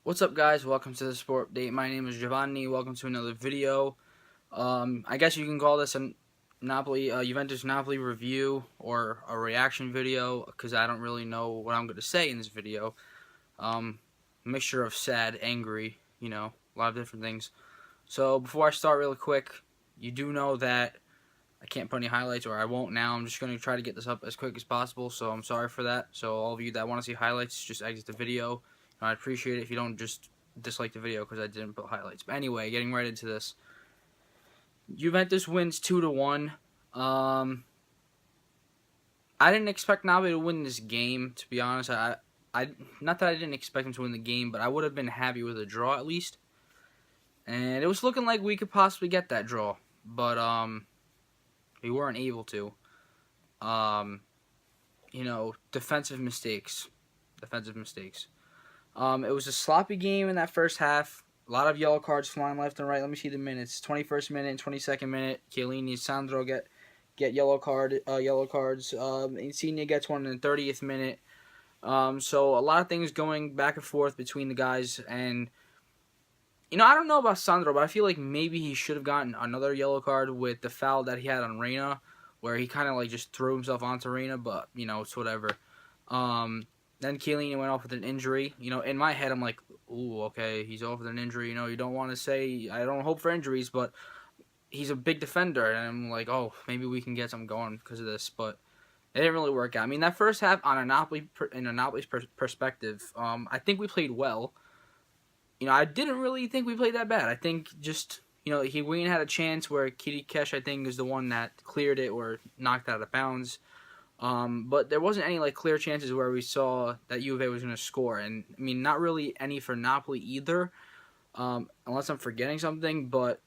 What's up, guys? Welcome to the Sport Update. My name is Giovanni. Welcome to another video. I guess you can call this a Juventus Napoli review or a reaction video because I don't really know what I'm going to say in this video. Mixture of sad, angry, a lot of different things. So before I start, really quick, you do know that I can't put any highlights, or I won't now. I'm just going to try to get this up as quick as possible, so I'm sorry for that. So all of you that want to see highlights, just exit the video. I'd appreciate it if you don't just dislike the video because I didn't put highlights. But anyway, getting right into this. Juventus wins 2-1. I didn't expect Napoli to win this game, to be honest. I not that I didn't expect them to win the game, but I would have been happy with a draw at least. And it was looking like we could possibly get that draw, but we weren't able to. Defensive mistakes. It was a sloppy game in that first half. A lot of yellow cards flying left and right. Let me see the minutes. 21st minute and 22nd minute. Callejon and Sandro get yellow cards. Insigne gets one in the 30th minute. So a lot of things going back and forth between the guys. And, I don't know about Sandro, but I feel like maybe he should have gotten another yellow card with the foul that he had on Reina, where he kind of just threw himself onto Reina, but, it's whatever. Then Callejon went off with an injury. In my head, I'm like, ooh, okay, he's off with an injury. You don't want to say, I don't hope for injuries, but he's a big defender. And I'm like, oh, maybe we can get something going because of this. But it didn't really work out. I mean, that first half, in a Napoli's perspective, I think we played well. I didn't really think we played that bad. I think just, Higuain had a chance where Callejon, I think, is the one that cleared it or knocked it out of bounds. But there wasn't any clear chances where we saw that Juve was going to score, and I mean not really any for Napoli either, unless I'm forgetting something. But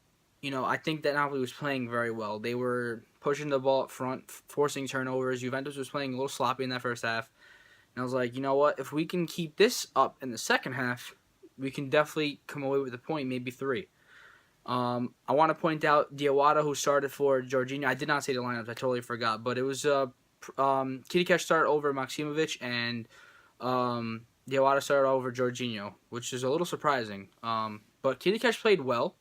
I think that Napoli was playing very well. They were pushing the ball up front, forcing turnovers. Juventus was playing a little sloppy in that first half, and I was like, you know what? If we can keep this up in the second half, we can definitely come away with a point, maybe 3. I want to point out Diawara, who started for Jorginho. I did not say the lineups. I totally forgot, but it was Callejon started over Maksimovic, and Diawara started over Jorginho, which is a little surprising. But Callejon played well,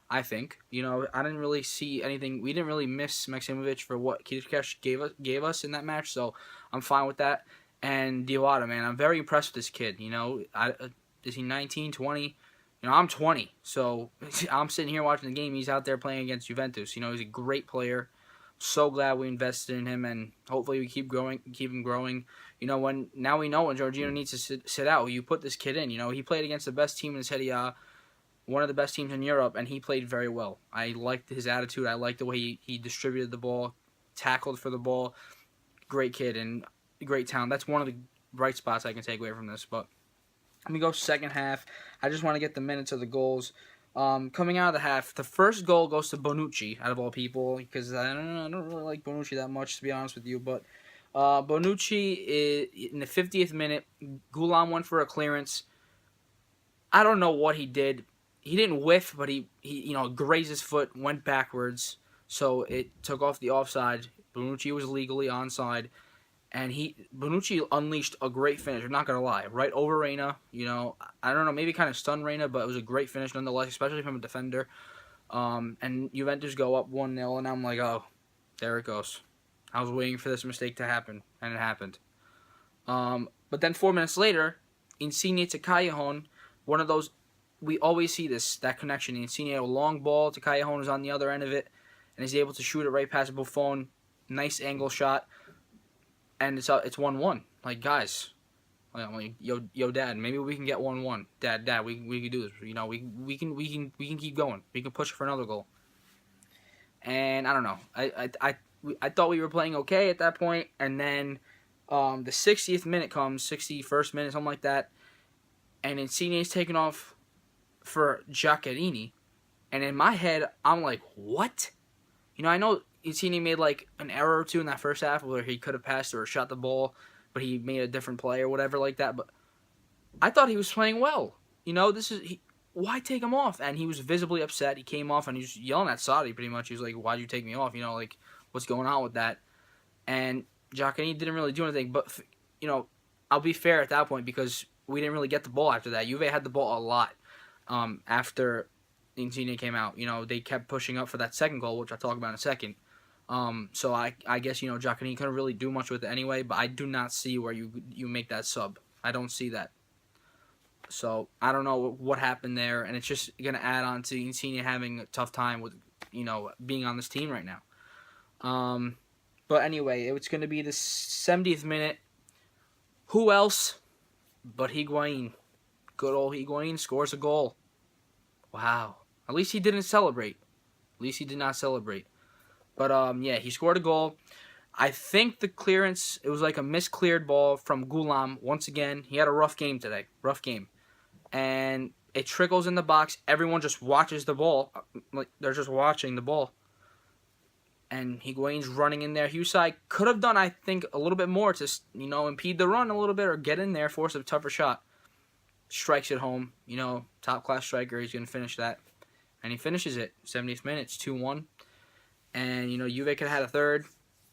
I think. I didn't really see anything. We didn't really miss Maksimovic for what Callejon gave us in that match, so I'm fine with that. And Diawara, man, I'm very impressed with this kid. Is he 19, 20? I'm 20, so I'm sitting here watching the game. He's out there playing against Juventus. He's a great player. So glad we invested in him, and hopefully we keep him growing. Now we know when Jorginho needs to sit out, you put this kid in. He played against the best team in Serie, one of the best teams in Europe, and he played very well. I liked his attitude. I liked the way he distributed the ball, tackled for the ball. Great kid and great talent. That's one of the bright spots I can take away from this. But let me go second half. I just want to get the minutes of the goals. Coming out of the half, the first goal goes to Bonucci, out of all people, because I don't really like Bonucci that much, to be honest with you. But Bonucci, in the 50th minute, Gulam went for a clearance. I don't know what he did. He didn't whiff, but he grazed his foot, went backwards, so it took off the offside. Bonucci was legally onside. And Bonucci unleashed a great finish. I'm not going to lie. Right over Reina. I don't know, maybe kind of stunned Reina, but it was a great finish nonetheless, especially from a defender. And Juventus go up 1-0, and I'm like, oh, there it goes. I was waiting for this mistake to happen, and it happened. But then 4 minutes later, Insigne to Callejon, one of those, we always see that connection. Insigne had a long ball to Callejon, who's on the other end of it, and he's able to shoot it right past Buffon. Nice angle shot. And it's 1-1. Like, guys, yo, Dad, maybe we can get 1-1. Dad, we can do this. We can keep going. We can push for another goal. And I don't know. I thought we were playing okay at that point, and then the 60th minute comes, 61st minute, something like that, and Insigne is taken off for Giaccherini, and in my head, I'm like, what? I know Insigne made an error or two in that first half where he could have passed or shot the ball, but he made a different play or whatever like that. But I thought he was playing well. Why take him off? And he was visibly upset. He came off and he was yelling at Sarri pretty much. He was like, why'd you take me off? What's going on with that? And Giaccherini didn't really do anything. But, I'll be fair at that point because we didn't really get the ball after that. Juve had the ball a lot after Insigne came out. They kept pushing up for that second goal, which I'll talk about in a second. So I guess, Giaconini couldn't really do much with it anyway, but I do not see where you make that sub. I don't see that. So I don't know what happened there, and it's just going to add on to Insigne having a tough time with, being on this team right now. But anyway, it's going to be the 70th minute. Who else but Higuain? Good old Higuain scores a goal. Wow. At least he didn't celebrate. At least he did not celebrate. But, yeah, he scored a goal. I think the clearance, it was like a miscleared ball from Gulam. Once again, he had a rough game today. Rough game. And it trickles in the box. Everyone just watches the ball. Like, they're just watching the ball. And Higuain's running in there. Husai could have done, I think, a little bit more to, impede the run a little bit or get in there, force a tougher shot. Strikes it home. Top-class striker. He's going to finish that. And he finishes it. 70th minute. It's 2-1. And, Juve could have had a third.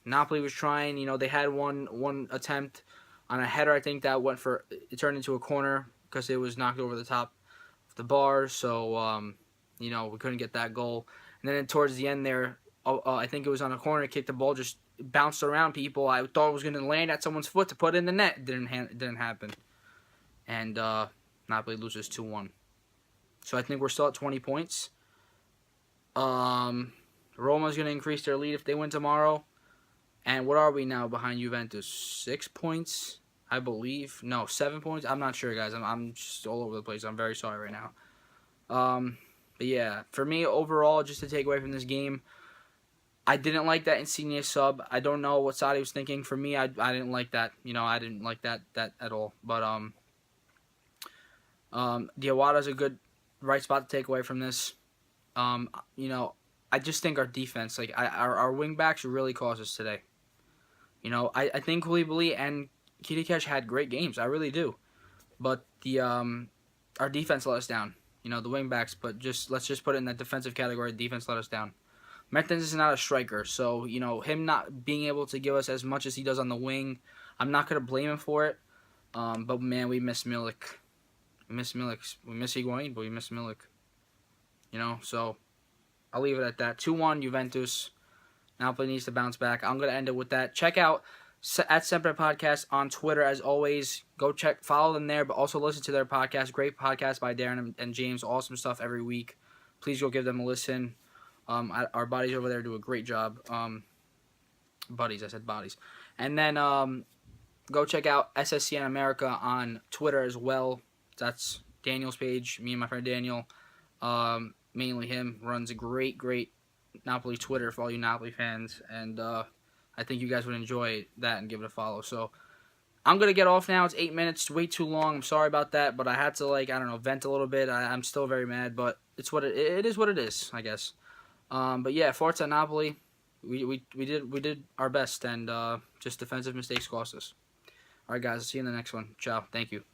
Napoli was trying. They had one attempt on a header, I think, that went for... It turned into a corner because it was knocked over the top of the bar. So, we couldn't get that goal. And then towards the end there, I think it was on a corner kick. The ball just bounced around people. I thought it was going to land at someone's foot to put in the net. It didn't happen. And Napoli loses 2-1. So I think we're still at 20 points. Roma's going to increase their lead if they win tomorrow. And what are we now behind Juventus? 6 points, I believe. No, 7 points. I'm not sure, guys. I'm just all over the place. I'm very sorry right now. But yeah, for me, overall, just to take away from this game, I didn't like that Insigne sub. I don't know what Sarri was thinking. For me, I didn't like that. I didn't like that at all. But Diawada's a good right spot to take away from this. I just think our defense, our wing backs really cost us today. I think Koulibaly and Kirikic had great games. I really do. But our defense let us down. The wing backs, but let's just put it in that defensive category. Defense let us down. Mertens is not a striker, so, him not being able to give us as much as he does on the wing, I'm not going to blame him for it. But, man, we miss Milik. We miss Higuain, but we miss Milik. So I'll leave it at that. 2-1 Juventus. Napoli needs to bounce back. I'm going to end it with that. Check out at Sempre Podcast on Twitter, as always. Go follow them there, but also listen to their podcast. Great podcast by Darren and James. Awesome stuff every week. Please go give them a listen. Our buddies over there do a great job. Buddies, I said bodies. And then go check out SSCN America on Twitter as well. That's Daniel's page. Me and my friend Daniel. Mainly him. Runs a great Napoli Twitter for all you Napoli fans. And I think you guys would enjoy that and give it a follow. So I'm going to get off now. It's 8 minutes. Way too long. I'm sorry about that. But I had to, vent a little bit. I'm still very mad. But it's it is what it is, I guess. But yeah, Forza Napoli. We did our best. And just defensive mistakes cost us. All right, guys. I'll see you in the next one. Ciao. Thank you.